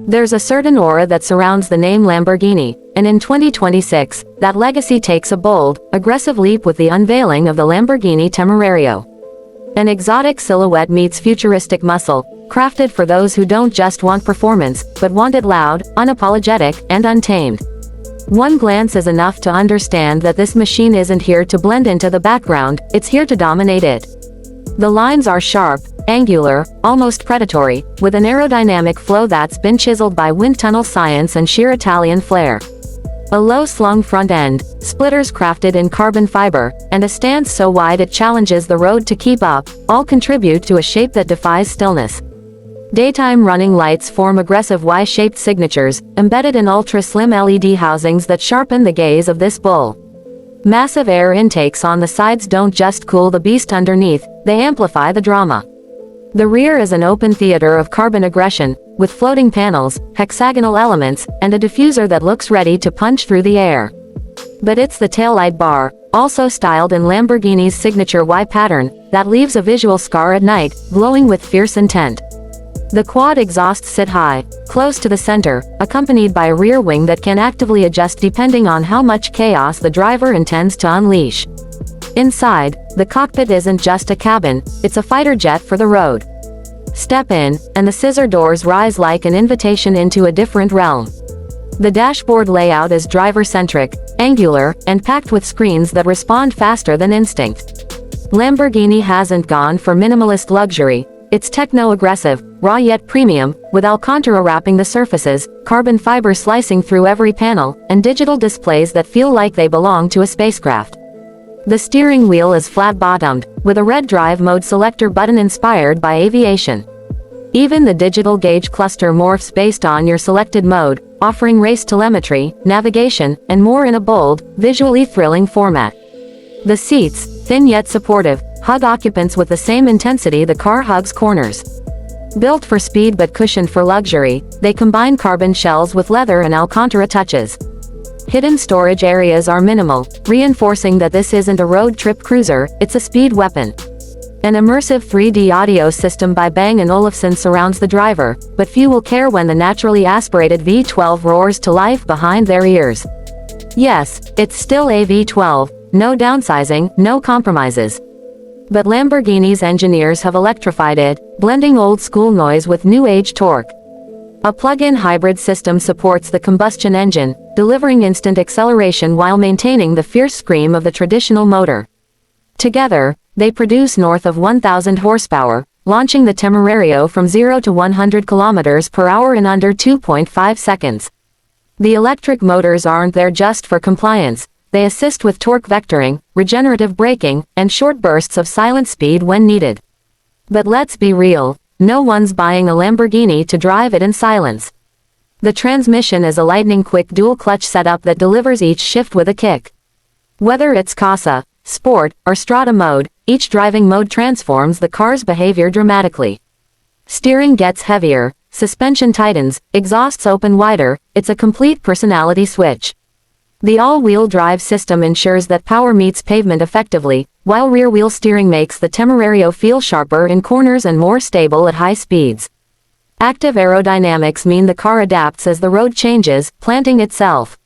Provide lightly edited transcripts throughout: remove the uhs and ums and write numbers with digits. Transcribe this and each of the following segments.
There's a certain aura that surrounds the name Lamborghini, and in 2026, that legacy takes a bold, aggressive leap with the unveiling of the Lamborghini Temerario. An exotic silhouette meets futuristic muscle, crafted for those who don't just want performance, but want it loud, unapologetic, and untamed. One glance is enough to understand that this machine isn't here to blend into the background, it's here to dominate it. The lines are sharp, angular, almost predatory, with an aerodynamic flow that's been chiseled by wind tunnel science and sheer Italian flair. A low-slung front end, splitters crafted in carbon fiber, and a stance so wide it challenges the road to keep up, all contribute to a shape that defies stillness. Daytime running lights form aggressive Y-shaped signatures, embedded in ultra-slim LED housings that sharpen the gaze of this bull. Massive air intakes on the sides don't just cool the beast underneath, they amplify the drama. The rear is an open theater of carbon aggression, with floating panels, hexagonal elements, and a diffuser that looks ready to punch through the air. But it's the taillight bar, also styled in Lamborghini's signature Y pattern, that leaves a visual scar at night, glowing with fierce intent. The quad exhausts sit high, close to the center, accompanied by a rear wing that can actively adjust depending on how much chaos the driver intends to unleash. Inside, the cockpit isn't just a cabin, it's a fighter jet for the road. Step in, and the scissor doors rise like an invitation into a different realm. The dashboard layout is driver-centric, angular, and packed with screens that respond faster than instinct. Lamborghini hasn't gone for minimalist luxury, it's techno-aggressive, raw yet premium, with Alcantara wrapping the surfaces, carbon fiber slicing through every panel, and digital displays that feel like they belong to a spacecraft. The steering wheel is flat-bottomed, with a red drive mode selector button inspired by aviation. Even the digital gauge cluster morphs based on your selected mode, offering race telemetry, navigation, and more in a bold, visually thrilling format. The seats, thin yet supportive, hug occupants with the same intensity the car hugs corners. Built for speed but cushioned for luxury, they combine carbon shells with leather and Alcantara touches. Hidden storage areas are minimal, reinforcing that this isn't a road trip cruiser, it's a speed weapon. An immersive 3D audio system by Bang & Olufsen surrounds the driver, but few will care when the naturally aspirated V12 roars to life behind their ears. Yes, it's still a V12, no downsizing, no compromises. But Lamborghini's engineers have electrified it, blending old-school noise with new-age torque. A plug-in hybrid system supports the combustion engine, delivering instant acceleration while maintaining the fierce scream of the traditional motor. Together, they produce north of 1,000 horsepower, launching the Temerario from 0 to 100 kilometers per hour in under 2.5 seconds. The electric motors aren't there just for compliance, they assist with torque vectoring, regenerative braking, and short bursts of silent speed when needed. But let's be real. No one's buying a Lamborghini to drive it in silence. The transmission is a lightning-quick dual-clutch setup that delivers each shift with a kick. Whether it's Casa, Sport, or Strada mode, each driving mode transforms the car's behavior dramatically. Steering gets heavier, suspension tightens, exhausts open wider, it's a complete personality switch. The all-wheel drive system ensures that power meets pavement effectively, while rear-wheel steering makes the Temerario feel sharper in corners and more stable at high speeds. Active aerodynamics mean the car adapts as the road changes, planting itself.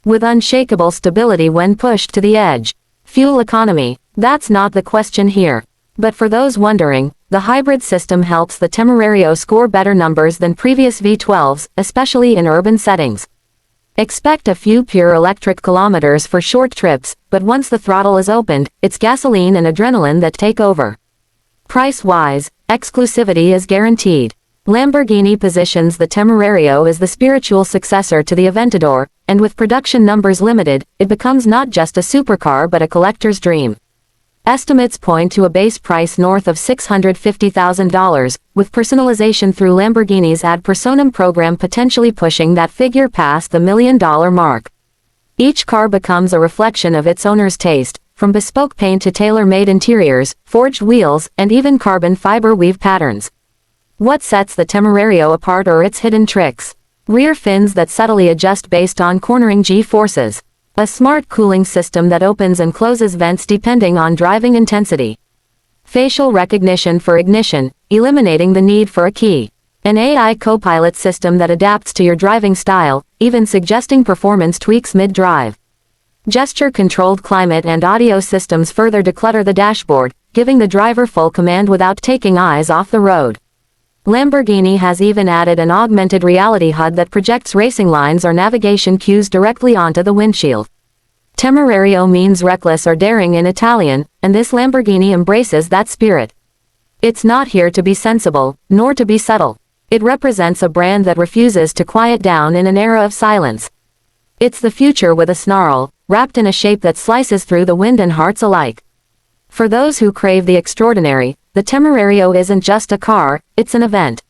With unshakable stability when pushed to the edge. Fuel economy, that's not the question here. But for those wondering, the hybrid system helps the Temerario score better numbers than previous V12s, especially in urban settings. Expect a few pure electric kilometers for short trips, but once the throttle is opened, it's gasoline and adrenaline that take over. Price-wise, exclusivity is guaranteed. Lamborghini positions the Temerario as the spiritual successor to the Aventador, and with production numbers limited, it becomes not just a supercar but a collector's dream. Estimates point to a base price north of $650,000, with personalization through Lamborghini's ad personam program potentially pushing that figure past the $1 million mark. Each car becomes a reflection of its owner's taste, from bespoke paint to tailor-made interiors, forged wheels, and even carbon fiber weave patterns. What sets the Temerario apart are its hidden tricks. Rear fins that subtly adjust based on cornering G-forces. A smart cooling system that opens and closes vents depending on driving intensity. Facial recognition for ignition, eliminating the need for a key. An AI co-pilot system that adapts to your driving style, even suggesting performance tweaks mid-drive. Gesture-controlled climate and audio systems further declutter the dashboard, giving the driver full command without taking eyes off the road. Lamborghini has even added an augmented reality HUD that projects racing lines or navigation cues directly onto the windshield. Temerario means reckless or daring in Italian, and this Lamborghini embraces that spirit. It's not here to be sensible, nor to be subtle. It represents a brand that refuses to quiet down in an era of silence. It's the future with a snarl, wrapped in a shape that slices through the wind and hearts alike. For those who crave the extraordinary, the Temerario isn't just a car, it's an event.